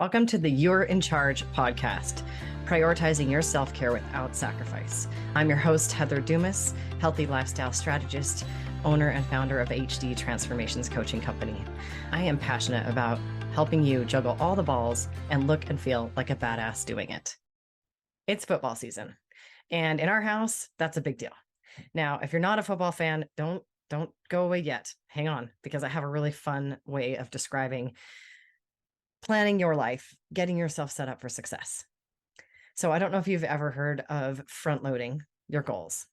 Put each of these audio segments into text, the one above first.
Welcome to the You're in Charge podcast, prioritizing your self-care without sacrifice. I'm your host, Heather Dumas, healthy lifestyle strategist, owner and founder of HD Transformations Coaching Company. I am passionate about helping you juggle all the balls and look and feel like a badass doing it. It's football season, and in our house, that's a big deal. Now, if you're not a football fan, don't go away yet. Hang on, because I have a really fun way of describing planning your life, getting yourself set up for success. So I don't know if you've ever heard of front loading your goals,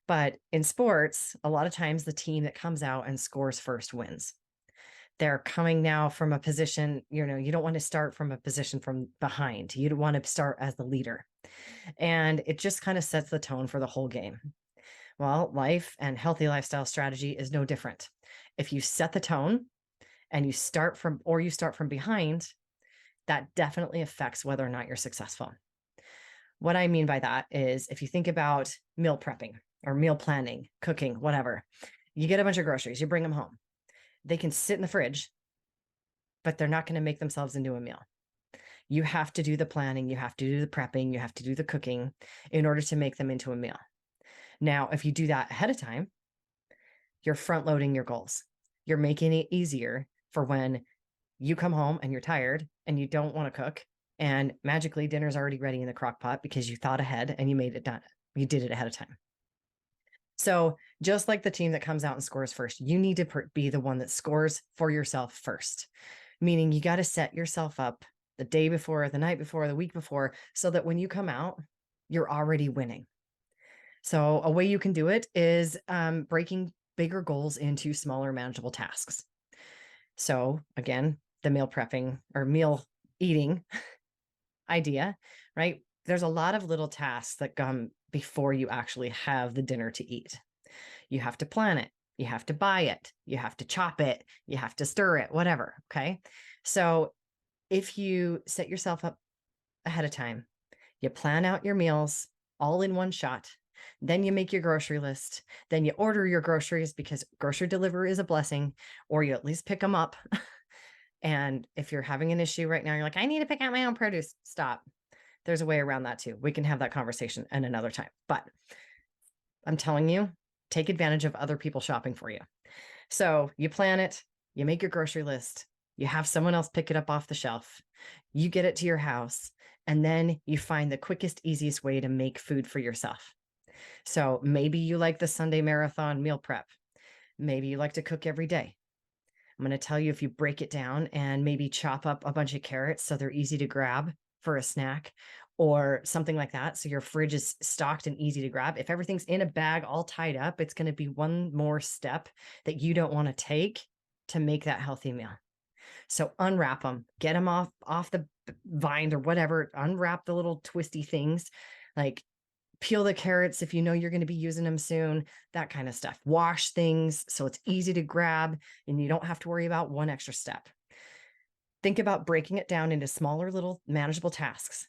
but in sports, a lot of times the team that comes out and scores first wins. They're coming now from a position, you don't want to start from a position from behind. You don't want to start as the leader. And it just kind of sets the tone for the whole game. Well, life and healthy lifestyle strategy is no different. If you set the tone and you start from behind, that definitely affects whether or not you're successful. What I mean by that is if you think about meal prepping or meal planning, cooking, whatever, you get a bunch of groceries, you bring them home. They can sit in the fridge, but they're not going to make themselves into a meal. You have to do the planning, you have to do the prepping, you have to do the cooking in order to make them into a meal. Now, if you do that ahead of time, you're front loading your goals. You're making it easier for when you come home and you're tired and you don't want to cook and magically dinner's already ready in the crock pot because you thought ahead and you made it done. You did it ahead of time. So just like the team that comes out and scores first, you need to be the one that scores for yourself first, meaning you got to set yourself up the day before, the night before, the week before, so that when you come out, you're already winning. So a way you can do it is breaking bigger goals into smaller manageable tasks. So again, the meal prepping or meal eating idea, right? There's a lot of little tasks that come before you actually have the dinner to eat. You have to plan it. You have to buy it. You have to chop it. You have to stir it, whatever. Okay. So if you set yourself up ahead of time, you plan out your meals all in one shot. Then you make your grocery list. Then you order your groceries because grocery delivery is a blessing, or you at least pick them up. And if you're having an issue right now, you're like, I need to pick out my own produce. Stop. There's a way around that too. We can have that conversation at another time. But I'm telling you, take advantage of other people shopping for you. So you plan it, you make your grocery list, you have someone else pick it up off the shelf, you get it to your house, and then you find the quickest, easiest way to make food for yourself. So maybe you like the Sunday marathon meal prep. Maybe you like to cook every day. I'm going to tell you, if you break it down and maybe chop up a bunch of carrots so they're easy to grab for a snack or something like that, so your fridge is stocked and easy to grab. If everything's in a bag all tied up, it's going to be one more step that you don't want to take to make that healthy meal. So unwrap them, get them off the vine or whatever, unwrap the little twisty things, like peel the carrots if you know you're going to be using them soon, that kind of stuff. Wash things so it's easy to grab and you don't have to worry about one extra step. Think about breaking it down into smaller little manageable tasks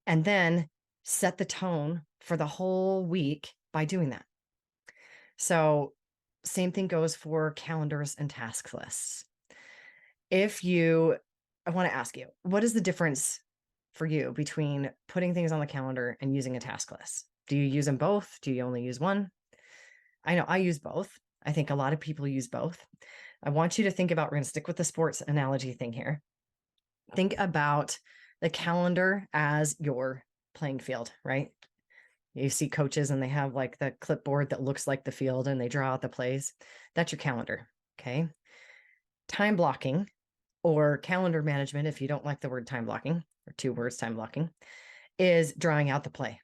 and then set the tone for the whole week by doing that. So same thing goes for calendars and task lists. I want to ask you, what is the difference for you between putting things on the calendar and using a task list? Do you use them both? Do you only use one? I know I use both. I think a lot of people use both. I want you to think about, we're going to stick with the sports analogy thing here. Think about the calendar as your playing field, right? You see coaches and they have like the clipboard that looks like the field and they draw out the plays. That's your calendar. Okay. Time blocking or calendar management, if you don't like the word time blocking, or two words, time blocking, is drawing out the play.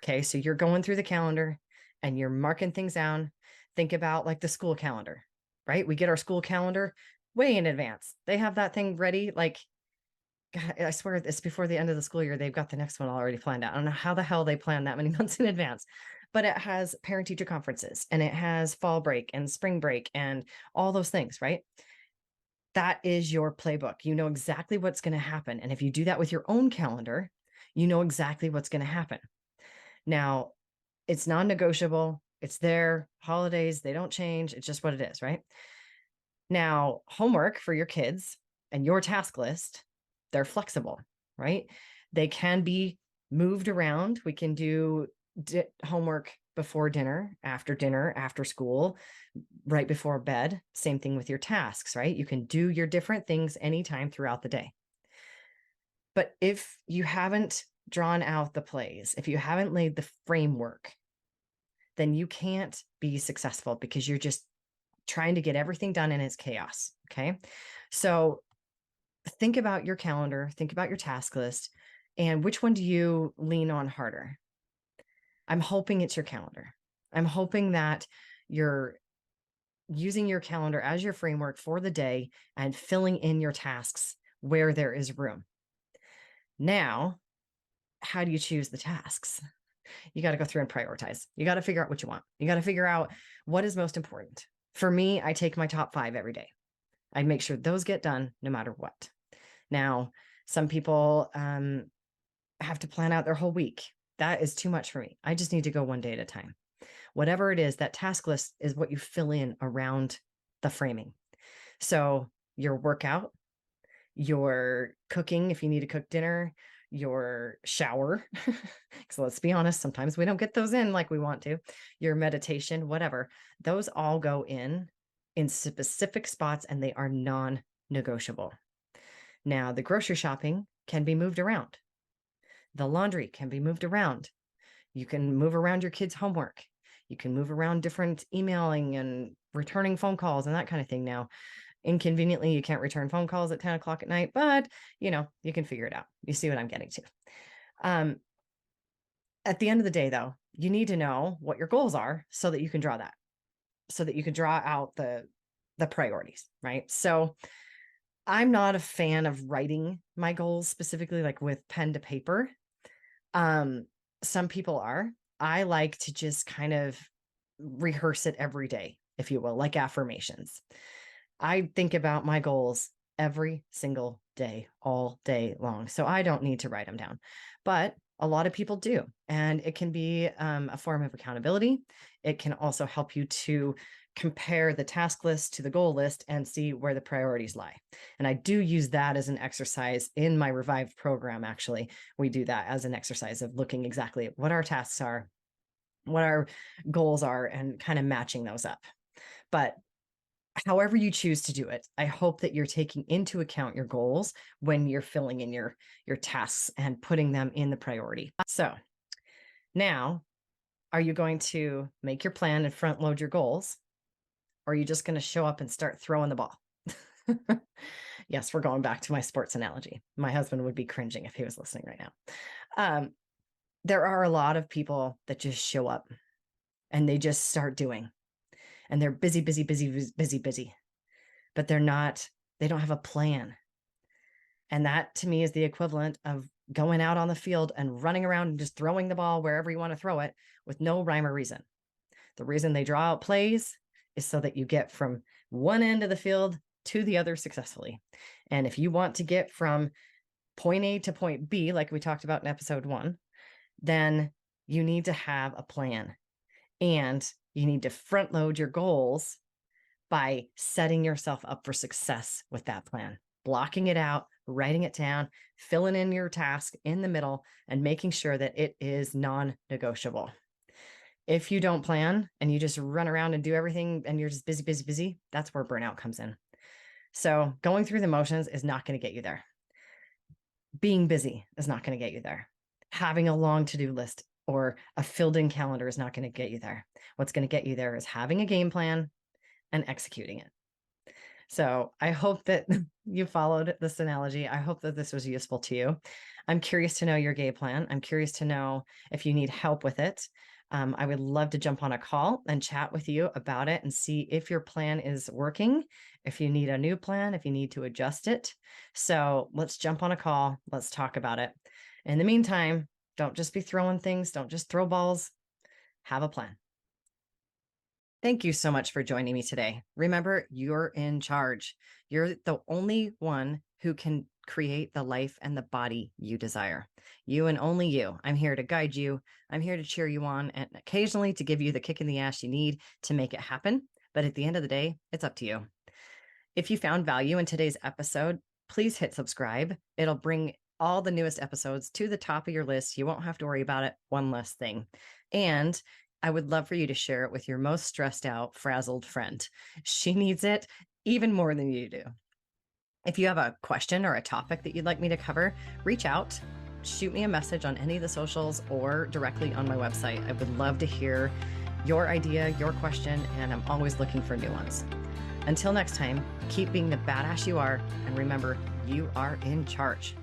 Okay. So you're going through the calendar and you're marking things down. Think about like the school calendar, right? We get our school calendar way in advance. They have that thing ready. Like, God, I swear it's before the end of the school year. They've got the next one already planned out. I don't know how the hell they plan that many months in advance, but it has parent teacher conferences and it has fall break and spring break and all those things, right? That is your playbook. You know exactly what's going to happen. And if you do that with your own calendar, you know exactly what's going to happen. Now, it's non-negotiable. It's there. Holidays, they don't change. It's just what it is, right? Now, homework for your kids and your task list They're flexible, right? They can be moved around. We can do homework before dinner, after school, right before bed. Same thing with your tasks, right? You can do your different things anytime throughout the day. But if you haven't drawn out the plays, if you haven't laid the framework, then you can't be successful because you're just trying to get everything done and it's chaos. Okay. So think about your calendar, think about your task list, and which one do you lean on harder? I'm hoping it's your calendar. I'm hoping that you're using your calendar as your framework for the day and filling in your tasks where there is room. Now, how do you choose the tasks? You got to go through and prioritize. You got to figure out what you want. You got to figure out what is most important. For me, I take my top 5 every day. I make sure those get done no matter what. Now, some people have to plan out their whole week. That is too much for me. I just need to go one day at a time. Whatever it is, that task list is what you fill in around the framing. So your workout, your cooking, if you need to cook dinner, your shower, because let's be honest, sometimes we don't get those in like we want to, your meditation, whatever, those all go in specific spots and they are non-negotiable. Now, the grocery shopping can be moved around. The laundry can be moved around. You can move around your kids' homework. You can move around different emailing and returning phone calls and that kind of thing. Now, inconveniently, you can't return phone calls at 10 o'clock at night, but you can figure it out. You see what I'm getting to. At the end of the day, though, you need to know what your goals are so that you can draw out the priorities, right? So I'm not a fan of writing my goals specifically, like with pen to paper. Some people are. I like to just kind of rehearse it every day, if you will, like affirmations. I think about my goals every single day, all day long. So I don't need to write them down, but a lot of people do. And it can be a form of accountability. It can also help you to compare the task list to the goal list and see where the priorities lie. And I do use that as an exercise in my Revived program. Actually, we do that as an exercise of looking exactly at what our tasks are, what our goals are, and kind of matching those up. But however you choose to do it, I hope that you're taking into account your goals when you're filling in your tasks and putting them in the priority. So now, are you going to make your plan and front load your goals? Or are you just going to show up and start throwing the ball? Yes, we're going back to my sports analogy. My husband would be cringing if he was listening right now. There are a lot of people that just show up and they just start doing. And they're busy, but they don't have a plan. And that to me is the equivalent of going out on the field and running around and just throwing the ball wherever you want to throw it with no rhyme or reason. The reason they draw out plays is so that you get from one end of the field to the other successfully. And if you want to get from point A to point B, like we talked about in episode 1, then you need to have a plan. And you need to front load your goals by setting yourself up for success with that plan, blocking it out, writing it down, filling in your task in the middle, and making sure that it is non-negotiable. If you don't plan and you just run around and do everything and you're just busy, that's where burnout comes in. So going through the motions is not going to get you there. Being busy is not going to get you there. Having a long to-do list or a filled-in calendar is not going to get you there. What's going to get you there is having a game plan and executing it. So I hope that you followed this analogy. I hope that this was useful to you. I'm curious to know your game plan. I'm curious to know if you need help with it. I would love to jump on a call and chat with you about it and see if your plan is working, if you need a new plan, if you need to adjust it. So let's jump on a call. Let's talk about it. In the meantime, don't just be throwing things. Don't just throw balls. Have a plan. Thank you so much for joining me today. Remember, you're in charge. You're the only one who can create the life and the body you desire. You and only you. I'm here to guide you. I'm here to cheer you on and occasionally to give you the kick in the ass you need to make it happen. But at the end of the day, it's up to you. If you found value in today's episode, please hit subscribe. It'll bring all the newest episodes to the top of your list. You won't have to worry about it. One less thing. And I would love for you to share it with your most stressed out, frazzled friend. She needs it even more than you do. If you have a question or a topic that you'd like me to cover, reach out, shoot me a message on any of the socials or directly on my website. I would love to hear your idea, your question, and I'm always looking for new ones. Until next time, keep being the badass you are, and remember, you are in charge.